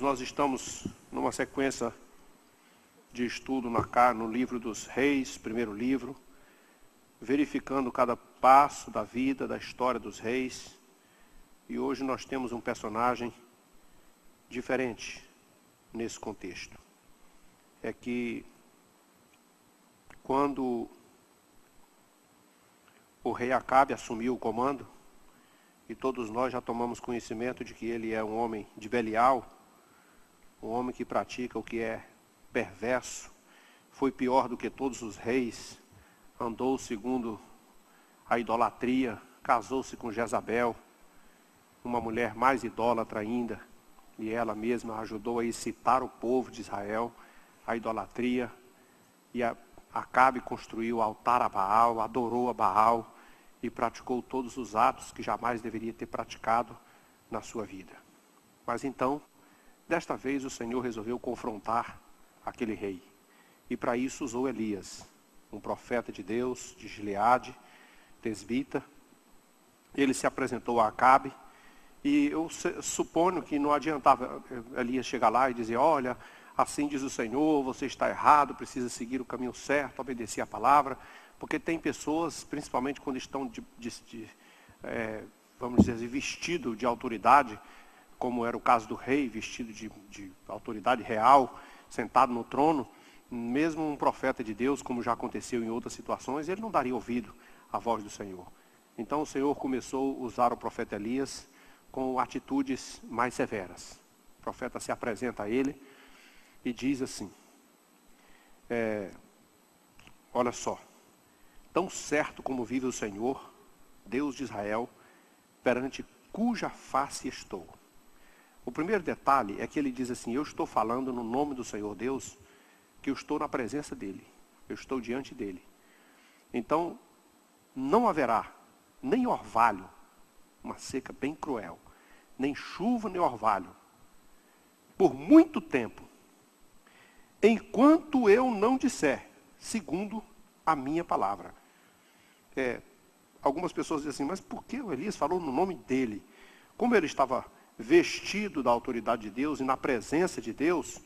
nós estamos numa sequência de estudo no livro dos Reis, primeiro livro, verificando cada passo da vida, da história dos reis. E hoje nós temos um personagem diferente nesse contexto. É que quando o rei Acabe assumiu o comando, e todos nós já tomamos conhecimento de que ele é um homem de Belial, um homem que pratica o que é perverso, foi pior do que todos os reis, andou segundo a idolatria, casou-se com Jezabel, uma mulher mais idólatra ainda, e ela mesma ajudou a excitar o povo de Israel à idolatria, e Acabe construiu o altar a Baal, adorou a Baal, e praticou todos os atos que jamais deveria ter praticado na sua vida. Mas então, desta vez o Senhor resolveu confrontar aquele rei. E para isso usou Elias, um profeta de Deus, de Gileade, tesbita. Ele se apresentou a Acabe, e eu suponho que não adiantava Elias chegar lá e dizer: olha, assim diz o Senhor, você está errado, precisa seguir o caminho certo, obedecer a palavra. Porque tem pessoas, principalmente quando estão, vamos dizer assim, vestido de autoridade, como era o caso do rei, vestido de autoridade real, sentado no trono, mesmo um profeta de Deus, como já aconteceu em outras situações, ele não daria ouvido à voz do Senhor. Então o Senhor começou a usar o profeta Elias com atitudes mais severas. O profeta se apresenta a ele e diz assim: olha só, tão certo como vive o Senhor, Deus de Israel, perante cuja face estou. O primeiro detalhe é que ele diz assim: eu estou falando no nome do Senhor Deus, que eu estou na presença dele, eu estou diante dele. Então, não haverá nem orvalho, uma seca bem cruel, nem chuva nem orvalho, por muito tempo, enquanto eu não disser, segundo a minha palavra. Algumas pessoas dizem assim: mas por que o Elias falou no nome dele? Como ele estava vestido da autoridade de Deus e na presença de Deus,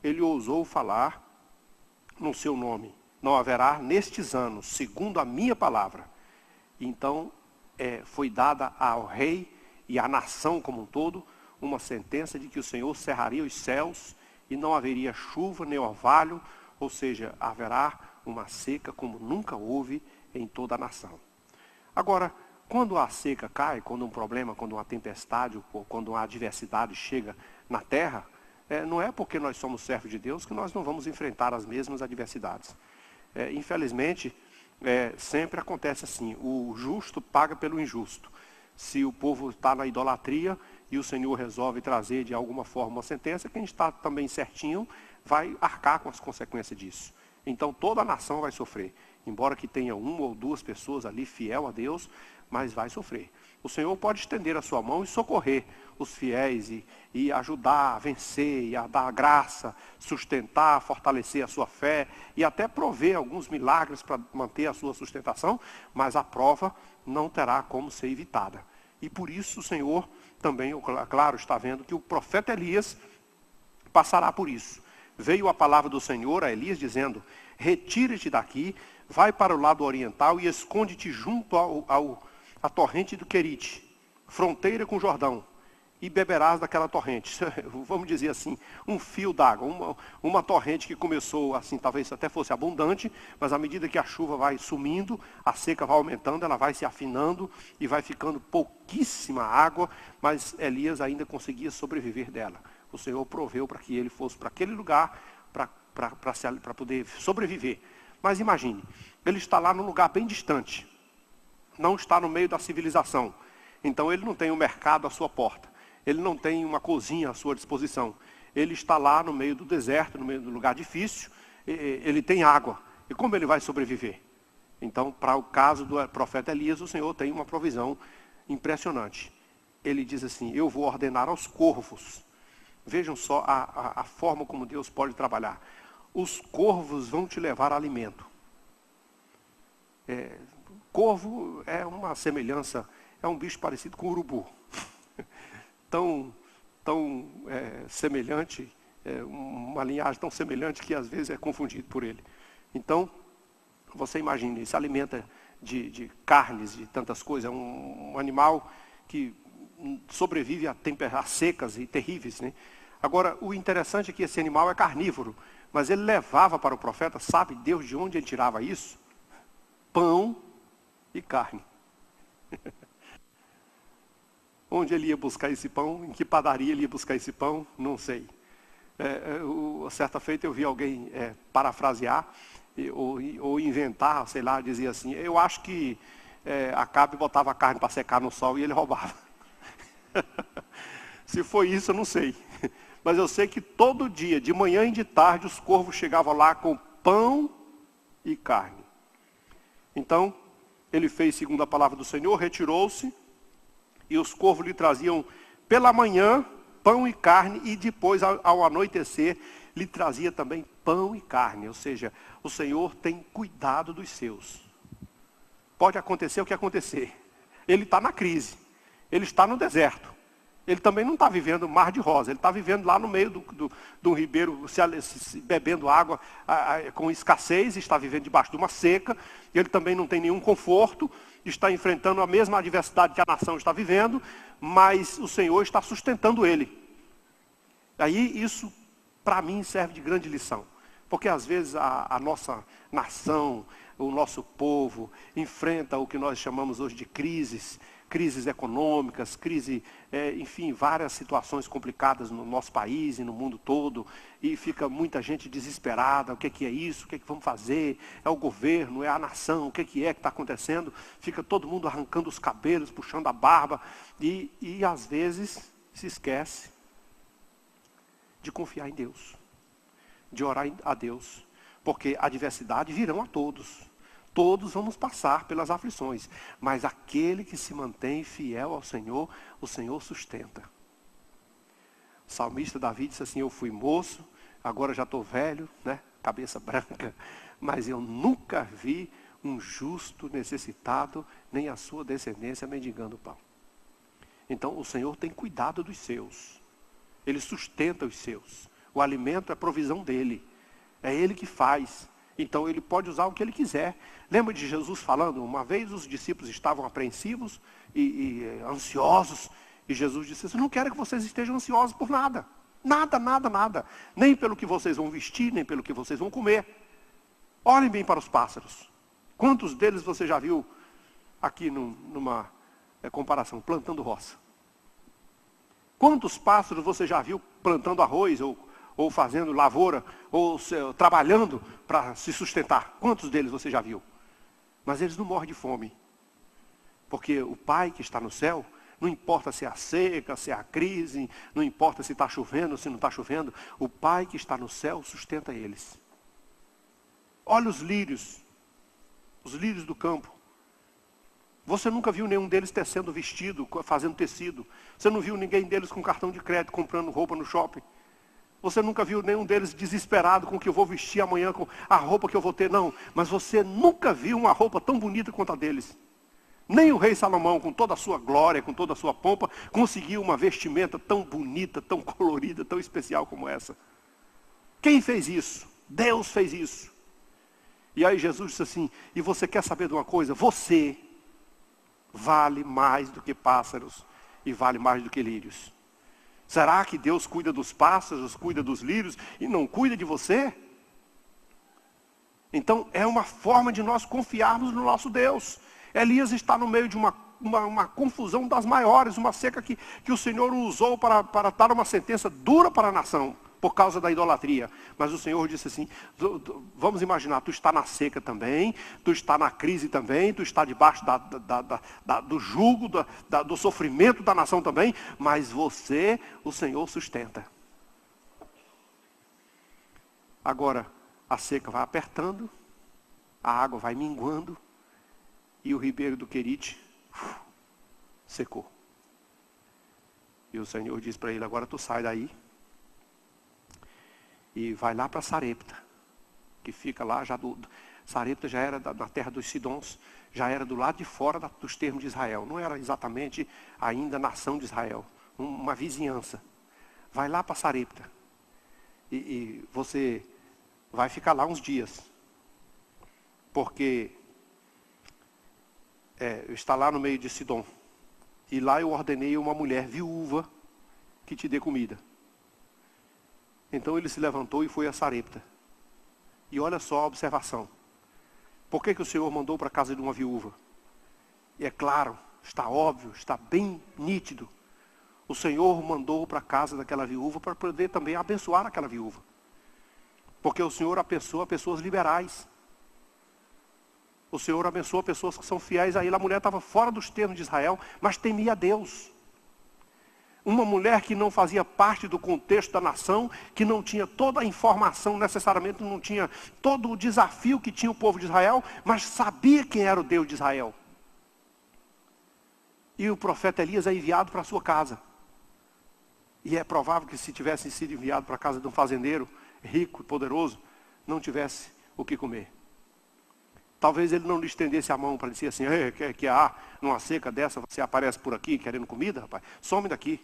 ele ousou falar no seu nome. Não haverá nestes anos, segundo a minha palavra. Então, foi dada ao rei e à nação como um todo uma sentença de que o Senhor cerraria os céus e não haveria chuva nem orvalho, ou seja, haverá uma seca como nunca houve em toda a nação. Agora, quando a seca cai, quando um problema, quando uma tempestade, ou quando uma adversidade chega na terra, não é porque nós somos servos de Deus que nós não vamos enfrentar as mesmas adversidades. Infelizmente, sempre acontece assim: o justo paga pelo injusto. Se o povo está na idolatria e o Senhor resolve trazer de alguma forma uma sentença, quem está também certinho vai arcar com as consequências disso. Então toda a nação vai sofrer. Embora que tenha uma ou duas pessoas ali fiel a Deus, mas vai sofrer. O Senhor pode estender a sua mão e socorrer os fiéis e ajudar a vencer, e a dar graça, sustentar, fortalecer a sua fé e até prover alguns milagres para manter a sua sustentação, mas a prova não terá como ser evitada. E por isso o Senhor também, claro, está vendo que o profeta Elias passará por isso. Veio a palavra do Senhor a Elias dizendo: retira-te daqui, vai para o lado oriental e esconde-te junto à torrente do Querite, fronteira com o Jordão, e beberás daquela torrente. Vamos dizer assim, um fio d'água, uma torrente que começou assim, talvez até fosse abundante, mas à medida que a chuva vai sumindo, a seca vai aumentando, ela vai se afinando e vai ficando pouquíssima água, mas Elias ainda conseguia sobreviver dela. O Senhor proveu para que ele fosse para aquele lugar para poder sobreviver. Mas imagine, ele está lá num lugar bem distante, não está no meio da civilização, então ele não tem um mercado à sua porta, ele não tem uma cozinha à sua disposição, ele está lá no meio do deserto, no meio do lugar difícil, ele tem água, e como ele vai sobreviver? Então, para o caso do profeta Elias, o Senhor tem uma provisão impressionante. Ele diz assim: eu vou ordenar aos corvos. Vejam só a forma como Deus pode trabalhar. Os corvos vão te levar alimento. Corvo é uma semelhança, é um bicho parecido com o urubu. Tão tão semelhante, uma linhagem tão semelhante que às vezes é confundido por ele. Então, você imagina, ele se alimenta de carnes, de tantas coisas, é um animal que sobrevive a temperaturas secas e terríveis, né? Agora, o interessante é que esse animal é carnívoro, mas ele levava para o profeta, sabe Deus de onde ele tirava isso? Pão e carne. Onde ele ia buscar esse pão? Em que padaria ele ia buscar esse pão? Não sei. Certa feita eu vi alguém parafrasear ou inventar, sei lá, dizia assim, eu acho que Acabe botava a carne para secar no sol e ele roubava. Se foi isso, eu não sei. Mas eu sei que todo dia, de manhã e de tarde, os corvos chegavam lá com pão e carne. Então, ele fez segundo a palavra do Senhor, retirou-se, e os corvos lhe traziam pela manhã pão e carne, e depois, ao anoitecer, lhe trazia também pão e carne. Ou seja, o Senhor tem cuidado dos seus. Pode acontecer o que acontecer. Ele está na crise. Ele está no deserto. Ele também não está vivendo mar de rosa. Ele está vivendo lá no meio de um ribeiro, bebendo água com escassez, está vivendo debaixo de uma seca. Ele também não tem nenhum conforto, está enfrentando a mesma adversidade que a nação está vivendo, mas o Senhor está sustentando ele. Aí isso, para mim, serve de grande lição. Porque às vezes a nossa nação, o nosso povo, enfrenta o que nós chamamos hoje de crises econômicas, enfim, várias situações complicadas no nosso país e no mundo todo, e fica muita gente desesperada, o que é isso, o que vamos fazer, é o governo, é a nação, o que está acontecendo, fica todo mundo arrancando os cabelos, puxando a barba, e às vezes se esquece de confiar em Deus, de orar a Deus, porque a adversidade virão a todos. Todos vamos passar pelas aflições, mas aquele que se mantém fiel ao Senhor, o Senhor sustenta. O salmista Davi disse assim, eu fui moço, agora já estou velho, né? Cabeça branca, mas eu nunca vi um justo necessitado, nem a sua descendência mendigando pão. Então o Senhor tem cuidado dos seus, Ele sustenta os seus, o alimento é provisão dEle, é Ele que faz. Então ele pode usar o que ele quiser. Lembra de Jesus falando? Uma vez os discípulos estavam apreensivos e ansiosos. E Jesus disse assim, não quero que vocês estejam ansiosos por nada. Nada, nada, nada. Nem pelo que vocês vão vestir, nem pelo que vocês vão comer. Olhem bem para os pássaros. Quantos deles você já viu aqui numa comparação, plantando roça? Quantos pássaros você já viu plantando arroz ou fazendo lavoura, ou trabalhando para se sustentar? Quantos deles você já viu? Mas eles não morrem de fome. Porque o Pai que está no céu, não importa se é a seca, se é a crise, não importa se está chovendo, se não está chovendo, o Pai que está no céu sustenta eles. Olha os lírios do campo. Você nunca viu nenhum deles tecendo vestido, fazendo tecido. Você não viu ninguém deles com cartão de crédito, comprando roupa no shopping. Você nunca viu nenhum deles desesperado com o que eu vou vestir amanhã, com a roupa que eu vou ter. Não, mas você nunca viu uma roupa tão bonita quanto a deles. Nem o rei Salomão, com toda a sua glória, com toda a sua pompa, conseguiu uma vestimenta tão bonita, tão colorida, tão especial como essa. Quem fez isso? Deus fez isso. E aí Jesus disse assim, e você quer saber de uma coisa? Você vale mais do que pássaros e vale mais do que lírios. Será que Deus cuida dos pássaros, cuida dos lírios e não cuida de você? Então é uma forma de nós confiarmos no nosso Deus. Elias está no meio de uma confusão das maiores, uma seca que o Senhor usou para dar uma sentença dura para a nação, por causa da idolatria. Mas o Senhor disse assim, vamos imaginar, tu está na seca também, tu está na crise também, tu está debaixo do jugo, do sofrimento da nação também, mas você, o Senhor sustenta. Agora, a seca vai apertando, a água vai minguando, e o ribeiro do Querite secou. E o Senhor diz para ele, agora tu sai daí, e vai lá para Sarepta, que fica lá, Sarepta já era na terra dos Sidons, já era do lado de fora dos termos de Israel. Não era exatamente ainda a nação de Israel, uma vizinhança. vai lá para Sarepta. E você vai ficar lá uns dias. Porque está lá no meio de Sidom. E lá eu ordenei uma mulher viúva que te dê comida. Então ele se levantou e foi a Sarepta. E olha só a observação. Por que o Senhor mandou para a casa de uma viúva? E é claro, está óbvio, está bem nítido. O Senhor mandou para a casa daquela viúva para poder também abençoar aquela viúva. Porque o Senhor abençoa pessoas liberais. O Senhor abençoa pessoas que são fiéis a Ele. A mulher estava fora dos termos de Israel, mas temia a Deus. Uma mulher que não fazia parte do contexto da nação, que não tinha toda a informação necessariamente, não tinha todo o desafio que tinha o povo de Israel, mas sabia quem era o Deus de Israel. E o profeta Elias é enviado para a sua casa. E é provável que se tivesse sido enviado para a casa de um fazendeiro rico e poderoso, não tivesse o que comer. Talvez ele não lhe estendesse a mão para dizer assim, que numa seca dessa você aparece por aqui querendo comida, rapaz, some daqui.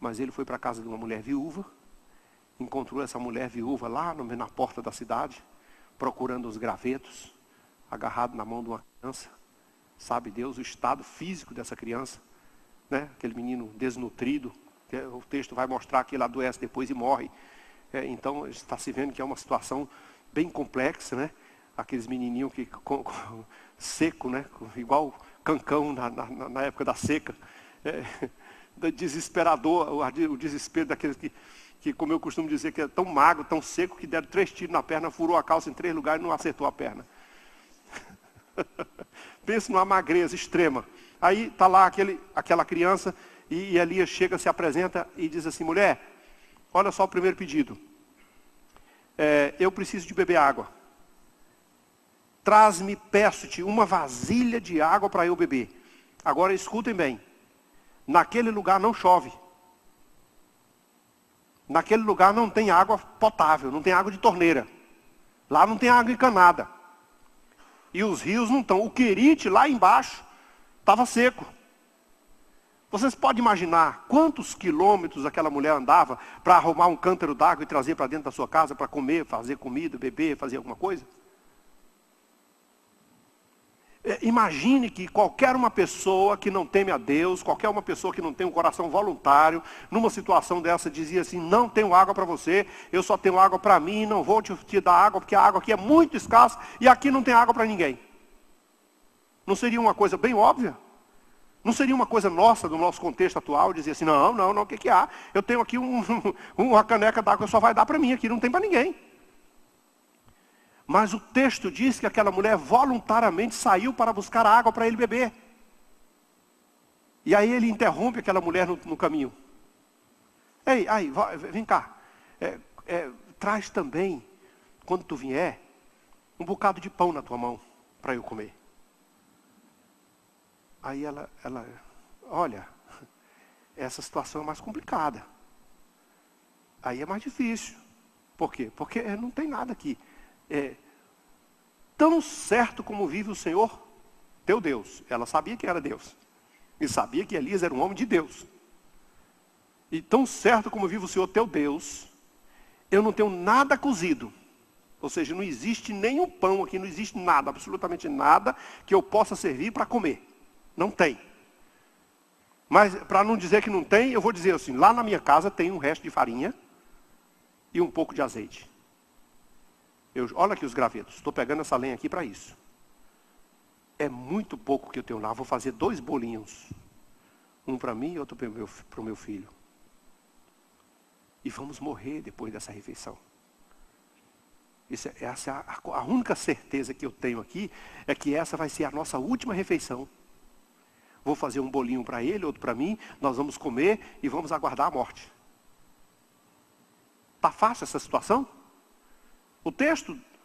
Mas ele foi para a casa de uma mulher viúva, encontrou essa mulher viúva lá na porta da cidade, procurando os gravetos, agarrado na mão de uma criança. Sabe Deus o estado físico dessa criança, né? Aquele menino desnutrido, que o texto vai mostrar que ele adoece depois e morre. Então está se vendo que é uma situação bem complexa, né? Aqueles menininhos que seco, né? Igual cancão na época da seca. Desesperador, o desespero daqueles que, como eu costumo dizer, que é tão magro, tão seco, que deram 3 tiros na perna, furou a calça em 3 lugares e não acertou a perna. Pense numa magreza extrema. Aí está lá aquela criança e Elias chega, se apresenta e diz assim, mulher, olha só o primeiro pedido. Eu preciso de beber água. Traz-me, peço-te, uma vasilha de água para eu beber. Agora escutem bem. Naquele lugar não chove. Naquele lugar não tem água potável, não tem água de torneira. Lá não tem água encanada. E os rios não estão. O Querite, lá embaixo, estava seco. Vocês podem imaginar quantos quilômetros aquela mulher andava para arrumar um cântaro d'água e trazer para dentro da sua casa para comer, fazer comida, beber, fazer alguma coisa? Imagine que qualquer uma pessoa que não teme a Deus, qualquer uma pessoa que não tem um coração voluntário, numa situação dessa dizia assim, não tenho água para você, eu só tenho água para mim, não vou te dar água, porque a água aqui é muito escassa e aqui não tem água para ninguém. Não seria uma coisa bem óbvia? Não seria uma coisa nossa, do nosso contexto atual, dizer assim, não, o que há? Eu tenho aqui uma caneca d'água que só vai dar para mim, aqui não tem para ninguém. Mas o texto diz que aquela mulher voluntariamente saiu para buscar água para ele beber. E aí ele interrompe aquela mulher no caminho. Ei, vem cá. Traz também, quando tu vier, um bocado de pão na tua mão para eu comer. Aí ela, olha, essa situação é mais complicada. Aí é mais difícil. Por quê? Porque não tem nada aqui. Tão certo como vive o Senhor, teu Deus. Ela sabia que era Deus. E sabia que Elias era um homem de Deus. E tão certo como vive o Senhor, teu Deus, eu não tenho nada cozido. Ou seja, não existe nenhum pão aqui, não existe nada, absolutamente nada que eu possa servir para comer. Não tem. Mas para não dizer que não tem, eu vou dizer assim, lá na minha casa tem um resto de farinha e um pouco de azeite. Olha aqui os gravetos, estou pegando essa lenha aqui para isso. É muito pouco que eu tenho lá, vou fazer 2 bolinhos. Um para mim e outro para o meu filho. E vamos morrer depois dessa refeição. Essa é a única certeza que eu tenho aqui, é que essa vai ser a nossa última refeição. Vou fazer um bolinho para ele, outro para mim, nós vamos comer e vamos aguardar a morte. Está fácil essa situação? O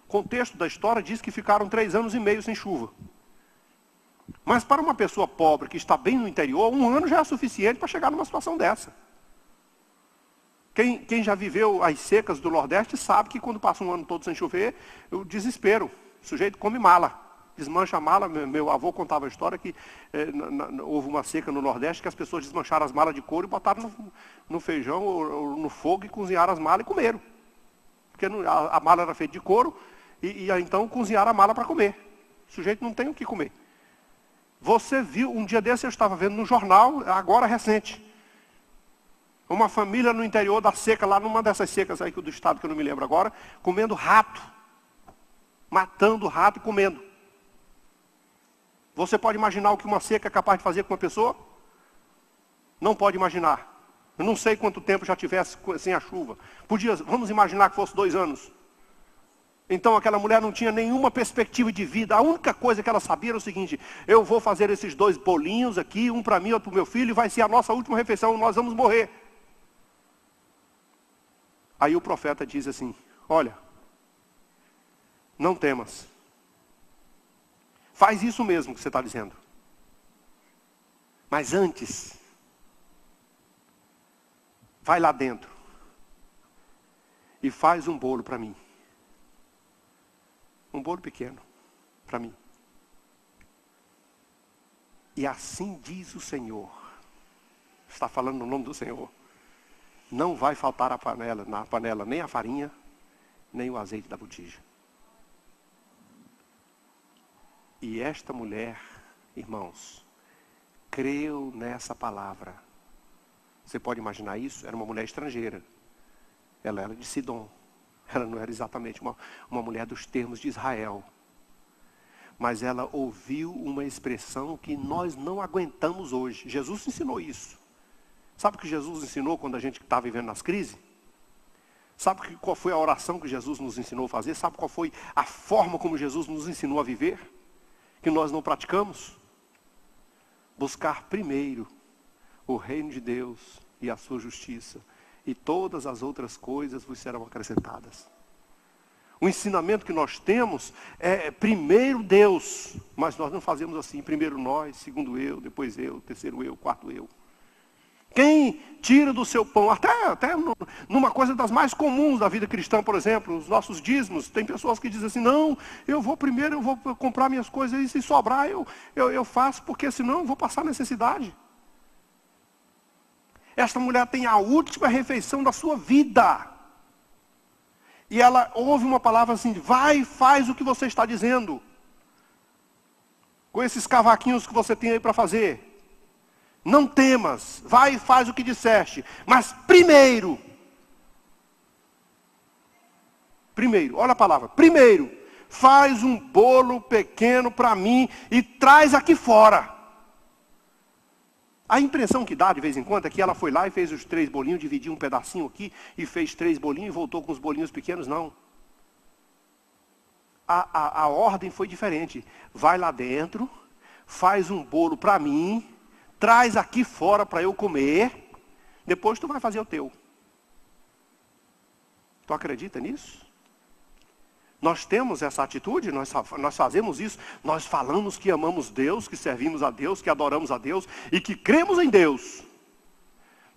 contexto da história diz que ficaram 3 anos e meio sem chuva. Mas para uma pessoa pobre que está bem no interior, 1 ano já é suficiente para chegar numa situação dessa. Quem já viveu as secas do Nordeste sabe que quando passa um ano todo sem chover, o desespero, o sujeito come mala. Desmancha a mala. Meu avô contava a história que houve uma seca no Nordeste que as pessoas desmancharam as malas de couro e botaram no feijão ou no fogo e cozinharam as malas e comeram. Porque a mala era feita de couro e então cozinharam a mala para comer. O sujeito não tem o que comer. Você viu, um dia desse eu estava vendo no jornal, agora recente, uma família no interior da seca, lá numa dessas secas aí do estado que eu não me lembro agora, comendo rato. Matando o rato e comendo. Você pode imaginar o que uma seca é capaz de fazer com uma pessoa? Não pode imaginar. Eu não sei quanto tempo já tivesse sem a chuva. Vamos imaginar que fosse 2 anos. Então aquela mulher não tinha nenhuma perspectiva de vida. A única coisa que ela sabia era o seguinte: eu vou fazer esses 2 bolinhos aqui, um para mim, outro para o meu filho, e vai ser a nossa última refeição, nós vamos morrer. Aí o profeta diz assim: olha, não temas. Faz isso mesmo que você está dizendo. Mas antes, vai lá dentro e faz um bolo para mim. Um bolo pequeno para mim. E assim diz o Senhor. Está falando no nome do Senhor. Não vai faltar na panela nem a farinha, nem o azeite da botija. E esta mulher, irmãos, creu nessa palavra. Você pode imaginar isso? Era uma mulher estrangeira. Ela era de Sidom. Ela não era exatamente uma mulher dos termos de Israel. Mas ela ouviu uma expressão que nós não aguentamos hoje. Jesus ensinou isso. Sabe o que Jesus ensinou quando a gente está vivendo nas crises? Sabe qual foi a oração que Jesus nos ensinou a fazer? Sabe qual foi a forma como Jesus nos ensinou a viver? Que nós não praticamos? Buscar primeiro o reino de Deus e a sua justiça, e todas as outras coisas vos serão acrescentadas. O ensinamento que nós temos é primeiro Deus, mas nós não fazemos assim: primeiro nós, segundo eu, depois eu, terceiro eu, quarto eu. Quem tira do seu pão, até numa coisa das mais comuns da vida cristã, por exemplo, os nossos dízimos, tem pessoas que dizem assim: não, eu vou comprar minhas coisas e se sobrar eu faço, porque senão eu vou passar necessidade. Esta mulher tem a última refeição da sua vida. E ela ouve uma palavra assim: vai e faz o que você está dizendo. Com esses cavaquinhos que você tem aí para fazer. Não temas, vai e faz o que disseste. Mas primeiro, olha a palavra, primeiro, faz um bolo pequeno para mim e traz aqui fora. A impressão que dá de vez em quando é que ela foi lá e fez os 3 bolinhos, dividiu um pedacinho aqui e fez 3 bolinhos e voltou com os bolinhos pequenos. Não. A ordem foi diferente. Vai lá dentro, faz um bolo para mim, traz aqui fora para eu comer, depois tu vai fazer o teu. Tu acredita nisso? Nós temos essa atitude, nós fazemos isso, nós falamos que amamos Deus, que servimos a Deus, que adoramos a Deus e que cremos em Deus.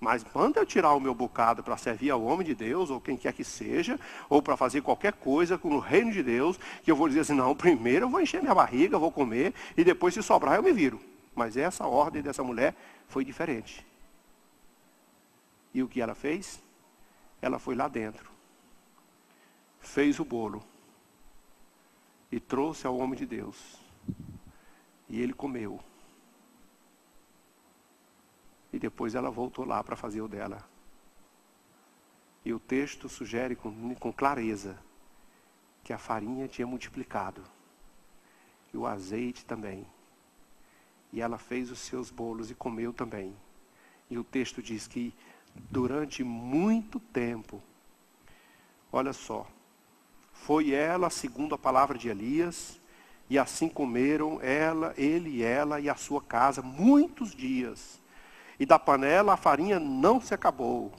Mas manda eu tirar o meu bocado para servir ao homem de Deus, ou quem quer que seja, ou para fazer qualquer coisa no reino de Deus, que eu vou dizer assim: não, primeiro eu vou encher minha barriga, vou comer, e depois se sobrar eu me viro. Mas essa ordem dessa mulher foi diferente. E o que ela fez? Ela foi lá dentro, fez o bolo, e trouxe ao homem de Deus. E ele comeu. E depois ela voltou lá para fazer o dela. E o texto sugere com clareza que a farinha tinha multiplicado. E o azeite também. E ela fez os seus bolos e comeu também. E o texto diz que durante muito tempo, olha só, foi ela segundo a palavra de Elias, e assim comeram ele e ela e a sua casa muitos dias. E da panela a farinha não se acabou,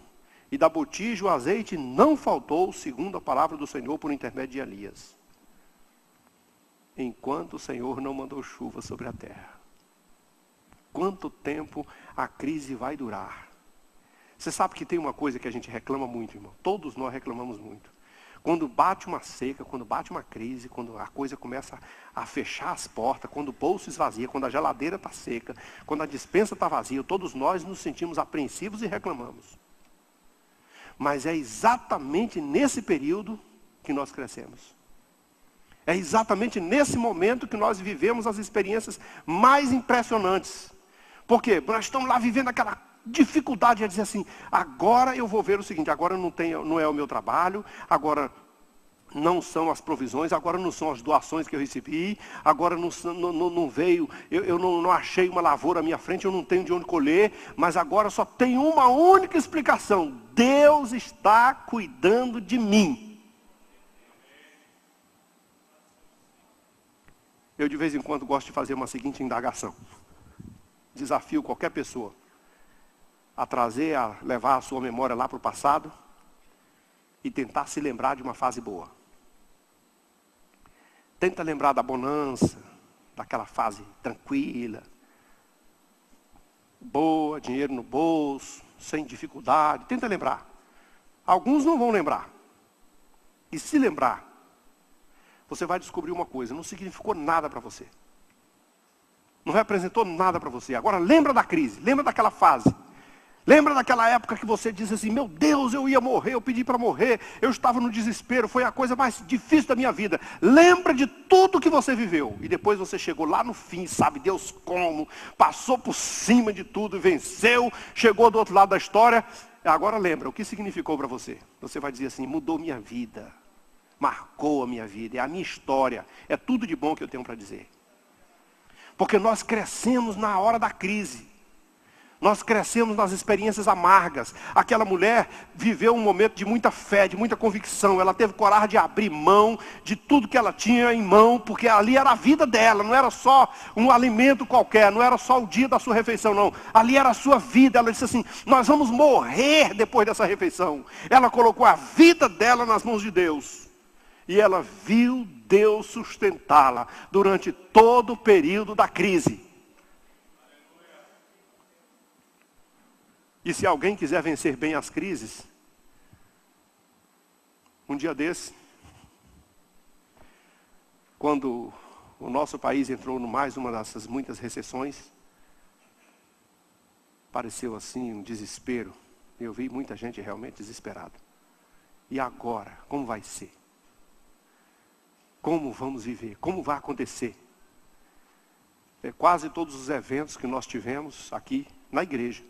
e da botija o azeite não faltou, segundo a palavra do Senhor por intermédio de Elias. Enquanto o Senhor não mandou chuva sobre a terra. Quanto tempo a crise vai durar? Você sabe que tem uma coisa que a gente reclama muito, irmão. Todos nós reclamamos muito. Quando bate uma seca, quando bate uma crise, quando a coisa começa a fechar as portas, quando o bolso esvazia, quando a geladeira está seca, quando a despensa está vazia, todos nós nos sentimos apreensivos e reclamamos. Mas é exatamente nesse período que nós crescemos. É exatamente nesse momento que nós vivemos as experiências mais impressionantes. Por quê? Nós estamos lá vivendo aquela dificuldade de dizer assim, agora eu vou ver o seguinte, agora não é o meu trabalho, agora não são as provisões, agora não são as doações que eu recebi, agora não veio, eu não achei uma lavoura à minha frente, eu não tenho de onde colher, mas agora só tem uma única explicação, Deus está cuidando de mim. Eu de vez em quando gosto de fazer uma seguinte indagação. Desafio qualquer pessoa a levar a sua memória lá para o passado e tentar se lembrar de uma fase boa. Tenta lembrar da bonança, daquela fase tranquila, boa, dinheiro no bolso, sem dificuldade. Tenta lembrar. Alguns não vão lembrar. E se lembrar, você vai descobrir uma coisa, não significou nada para você. Não representou nada para você. Agora lembra da crise, lembra daquela fase. Lembra daquela época que você disse assim, meu Deus, eu ia morrer, eu pedi para morrer, eu estava no desespero, foi a coisa mais difícil da minha vida. Lembra de tudo que você viveu. E depois você chegou lá no fim, sabe Deus como, passou por cima de tudo, venceu, chegou do outro lado da história. Agora lembra, o que significou para você? Você vai dizer assim, mudou minha vida. Marcou a minha vida, é a minha história, é tudo de bom que eu tenho para dizer. Porque nós crescemos na hora da crise. Nós crescemos nas experiências amargas. Aquela mulher viveu um momento de muita fé, de muita convicção. Ela teve coragem de abrir mão de tudo que ela tinha em mão, porque ali era a vida dela, não era só um alimento qualquer, não era só o dia da sua refeição, não. Ali era a sua vida. Ela disse assim, nós vamos morrer depois dessa refeição. Ela colocou a vida dela nas mãos de Deus. E ela viu Deus sustentá-la durante todo o período da crise. E se alguém quiser vencer bem as crises, um dia desse, quando o nosso país entrou em mais uma dessas muitas recessões, pareceu assim um desespero. Eu vi muita gente realmente desesperada. E agora, como vai ser? Como vamos viver? Como vai acontecer? Quase todos os eventos que nós tivemos aqui na igreja,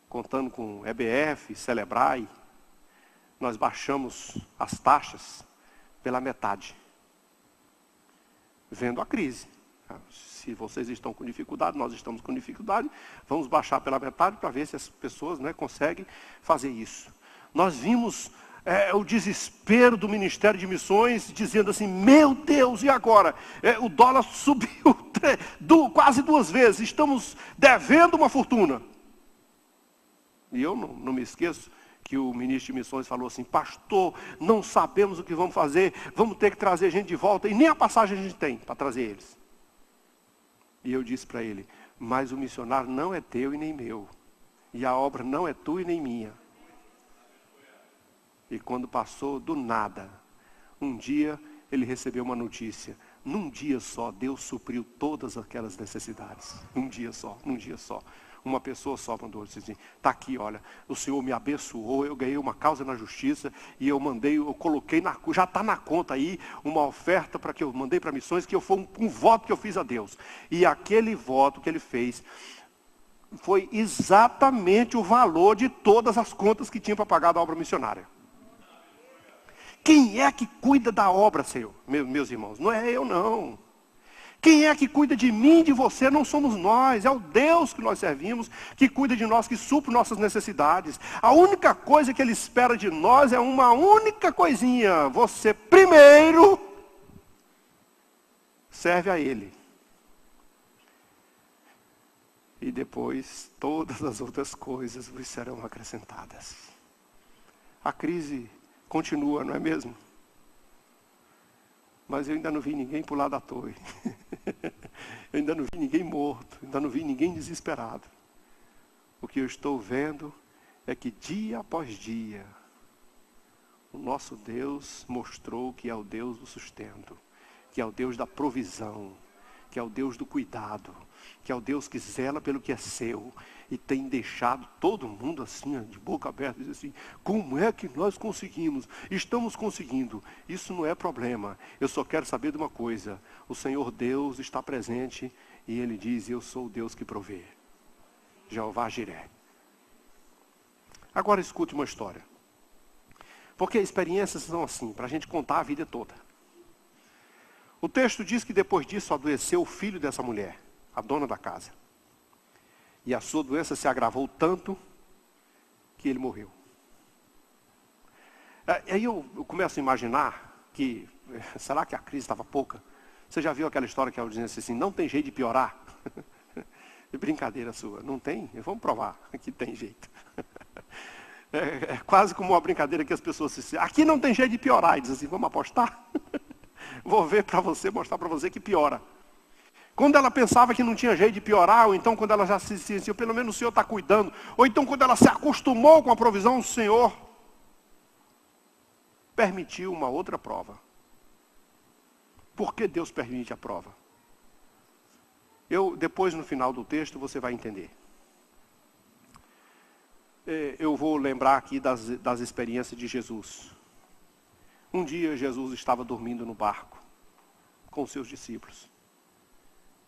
contando com EBF, Celebrai, nós baixamos as taxas pela metade, vendo a crise. Se vocês estão com dificuldade, nós estamos com dificuldade, vamos baixar pela metade para ver se as pessoas conseguem fazer isso. Nós vimos o desespero do Ministério de Missões, dizendo assim, meu Deus, e agora? O dólar subiu quase 2 vezes, estamos devendo uma fortuna. E eu não me esqueço que o ministro de Missões falou assim, pastor, não sabemos o que vamos fazer, vamos ter que trazer gente de volta, e nem a passagem a gente tem para trazer eles. E eu disse para ele, mas o missionário não é teu e nem meu, e a obra não é tua e nem minha. E quando passou do nada, um dia ele recebeu uma notícia. Num dia só, Deus supriu todas aquelas necessidades. Num dia só. Uma pessoa só mandou dizer assim, está aqui, olha, o Senhor me abençoou, eu ganhei uma causa na justiça e eu coloquei, já está na conta aí, uma oferta para que eu mandei para missões, que foi um voto que eu fiz a Deus. E aquele voto que ele fez foi exatamente o valor de todas as contas que tinha para pagar da obra missionária. Quem é que cuida da obra, Senhor? Meus irmãos, não é eu não. Quem é que cuida de mim e de você? Não somos nós, é o Deus que nós servimos, que cuida de nós, que supre nossas necessidades. A única coisa que Ele espera de nós é uma única coisinha. Você primeiro serve a Ele. E depois todas as outras coisas vos serão acrescentadas. A crise continua, não é mesmo? Mas eu ainda não vi ninguém pular da torre. Eu ainda não vi ninguém morto. Ainda não vi ninguém desesperado. O que eu estou vendo é que dia após dia, O nosso Deus mostrou que é o Deus do sustento, que é o Deus da provisão, que é o Deus do cuidado, que é o Deus que zela pelo que é seu, e tem deixado todo mundo assim, de boca aberta, diz assim, como é que nós conseguimos? Estamos conseguindo. Isso não é problema. Eu só quero saber de uma coisa. O Senhor Deus está presente e Ele diz, eu sou o Deus que provê. Jeová Jiré. Agora escute uma história. Porque experiências são assim, para a gente contar a vida toda. O texto diz que depois disso adoeceu o filho dessa mulher, a dona da casa. E a sua doença se agravou tanto que ele morreu. Aí eu começo a imaginar que, será que a crise estava pouca? Você já viu aquela história que ela dizia assim, não tem jeito de piorar? Brincadeira sua, não tem? Vamos provar que tem jeito. É quase como uma brincadeira que as pessoas dizem, aqui não tem jeito de piorar. E dizem assim, vamos apostar? Vou ver para você, mostrar para você que piora. Quando ela pensava que não tinha jeito de piorar, ou então quando ela já se sentiu, pelo menos o Senhor está cuidando, ou então quando ela se acostumou com a provisão do Senhor, permitiu uma outra prova. Por que Deus permite a prova? Depois no final do texto você vai entender. Eu vou lembrar aqui das experiências de Jesus. Um dia Jesus estava dormindo no barco com seus discípulos.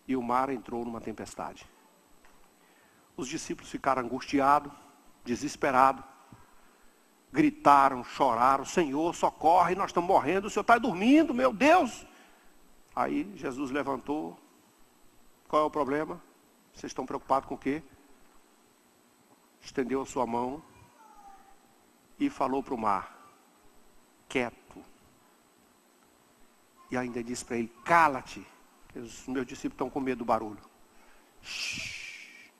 E o mar entrou numa tempestade. Os discípulos ficaram angustiados, desesperados. Gritaram, choraram, Senhor, socorre, nós estamos morrendo, o Senhor está dormindo, meu Deus. Aí Jesus levantou. Qual é o problema? Vocês estão preocupados com o quê? Estendeu a sua mão e falou para o mar, quieto. E ainda disse para ele, cala-te. Os meus discípulos estão com medo do barulho. Shhh.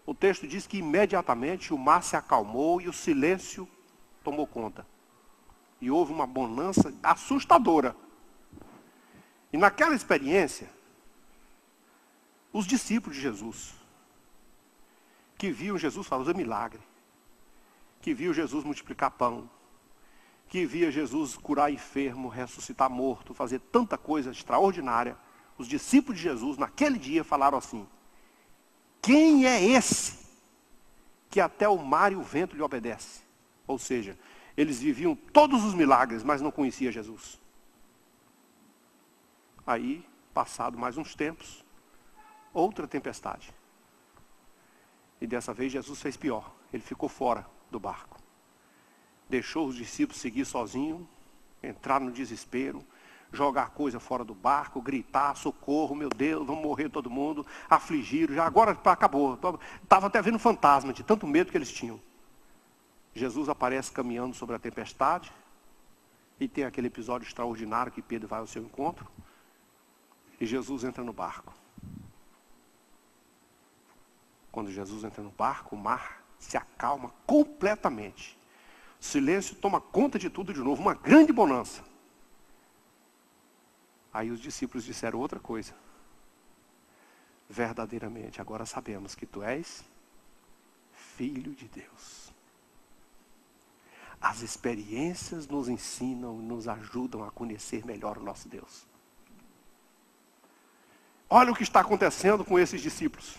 O texto diz que imediatamente o mar se acalmou e o silêncio tomou conta. E houve uma bonança assustadora. E naquela experiência, os discípulos de Jesus, que viam Jesus fazer milagre, que viam Jesus multiplicar pão, que via Jesus curar enfermo, ressuscitar morto, fazer tanta coisa extraordinária, os discípulos de Jesus, naquele dia, falaram assim, quem é esse que até o mar e o vento lhe obedece? Ou seja, eles viviam todos os milagres, mas não conheciam Jesus. Aí, passado mais uns tempos, outra tempestade. E dessa vez Jesus fez pior, ele ficou fora do barco. Deixou os discípulos seguir sozinhos, entrar no desespero, jogar coisa fora do barco, gritar, socorro, meu Deus, vamos morrer todo mundo, afligiram, já agora acabou. Estava até vendo fantasma, de tanto medo que eles tinham. Jesus aparece caminhando sobre a tempestade, e tem aquele episódio extraordinário que Pedro vai ao seu encontro, e Jesus entra no barco. Quando Jesus entra no barco, o mar se acalma completamente. O silêncio toma conta de tudo de novo, uma grande bonança. Aí os discípulos disseram outra coisa. Verdadeiramente, agora sabemos que tu és Filho de Deus. As experiências nos ensinam e nos ajudam a conhecer melhor o nosso Deus. Olha o que está acontecendo com esses discípulos.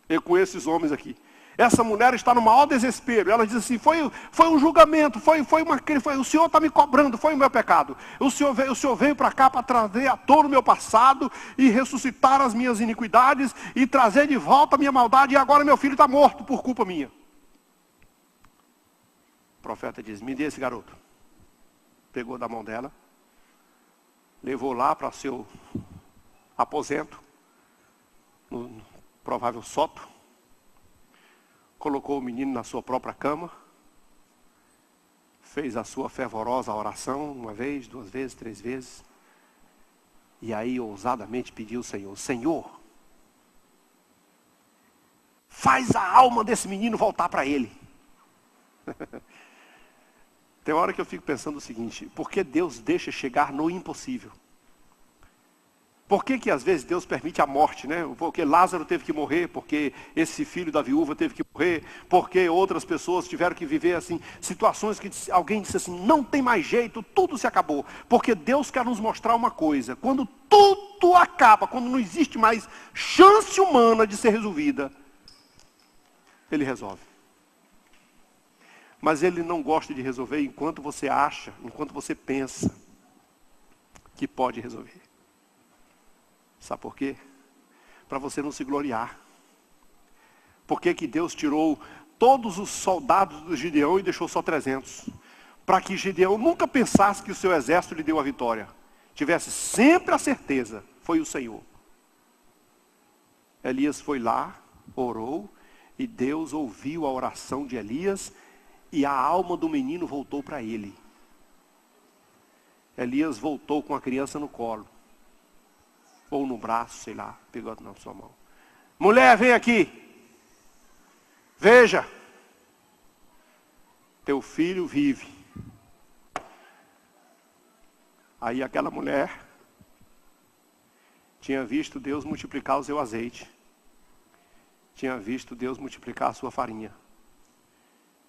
E com esses homens aqui. Essa mulher está no maior desespero. Ela diz assim, foi um julgamento, o Senhor está me cobrando, foi o meu pecado. O Senhor veio para cá para trazer à tona o meu passado e ressuscitar as minhas iniquidades e trazer de volta a minha maldade e agora meu filho está morto por culpa minha. O profeta diz, me dê esse garoto. Pegou da mão dela, levou lá para seu aposento, no provável sótão, colocou o menino na sua própria cama, fez a sua fervorosa oração, 1 vez, 2 vezes, 3 vezes, e aí ousadamente pediu ao Senhor, Senhor, faz a alma desse menino voltar para ele. Tem hora que eu fico pensando o seguinte, por que Deus deixa chegar no impossível? Por que às vezes Deus permite a morte, né? Porque Lázaro teve que morrer, porque esse filho da viúva teve que morrer, porque outras pessoas tiveram que viver assim, situações que alguém disse assim, não tem mais jeito, tudo se acabou. Porque Deus quer nos mostrar uma coisa, quando tudo acaba, quando não existe mais chance humana de ser resolvida, Ele resolve. Mas Ele não gosta de resolver enquanto você acha, enquanto você pensa que pode resolver. Sabe por quê? Para você não se gloriar. Por que que Deus tirou todos os soldados do Gideão e deixou só 300? Para que Gideão nunca pensasse que o seu exército lhe deu a vitória. Tivesse sempre a certeza, foi o Senhor. Elias foi lá, orou, e Deus ouviu a oração de Elias, e a alma do menino voltou para ele. Elias voltou com a criança no colo. Ou no braço, sei lá, pegou na sua mão. Mulher, vem aqui. Veja. Teu filho vive. Aí aquela mulher tinha visto Deus multiplicar o seu azeite. Tinha visto Deus multiplicar a sua farinha.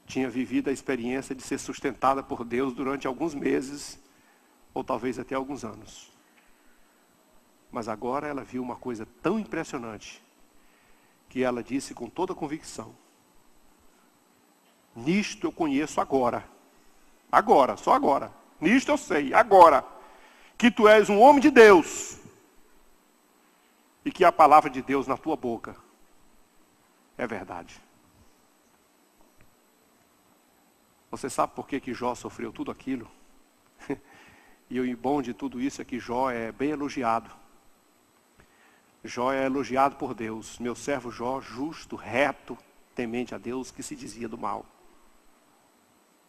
Tinha vivido a experiência de ser sustentada por Deus durante alguns meses, ou talvez até alguns anos. Mas agora ela viu uma coisa tão impressionante, que ela disse com toda convicção, nisto eu conheço agora, só agora, nisto eu sei, agora, que tu és um homem de Deus, e que a palavra de Deus na tua boca é verdade. Você sabe por que Jó sofreu tudo aquilo? E o bom de tudo isso é que Jó é bem elogiado. Jó é elogiado por Deus. Meu servo Jó, justo, reto, temente a Deus, que se dizia do mal.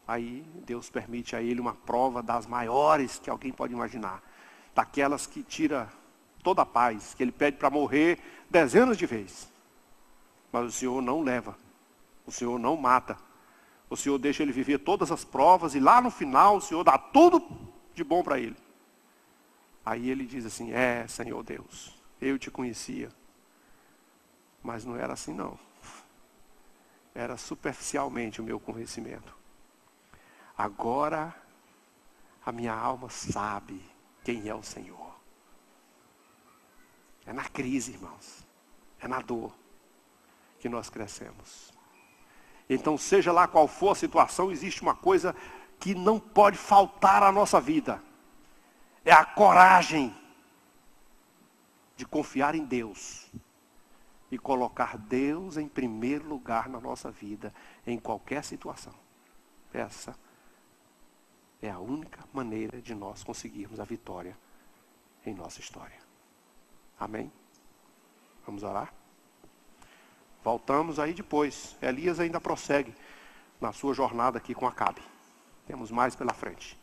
Aí Deus permite a ele uma prova das maiores que alguém pode imaginar. Daquelas que tira toda a paz, que ele pede para morrer dezenas de vezes. Mas o Senhor não leva. O Senhor não mata. O Senhor deixa ele viver todas as provas e lá no final o Senhor dá tudo de bom para ele. Aí ele diz assim, Senhor Deus, eu te conhecia. Mas não era assim não. Era superficialmente o meu conhecimento. Agora a minha alma sabe quem é o Senhor. É na crise, irmãos. É na dor que nós crescemos. Então, seja lá qual for a situação, existe uma coisa que não pode faltar à nossa vida. É a coragem de confiar em Deus e colocar Deus em primeiro lugar na nossa vida, em qualquer situação. Essa é a única maneira de nós conseguirmos a vitória em nossa história. Amém? Vamos orar? Voltamos aí depois. Elias ainda prossegue na sua jornada aqui com Acabe. Temos mais pela frente.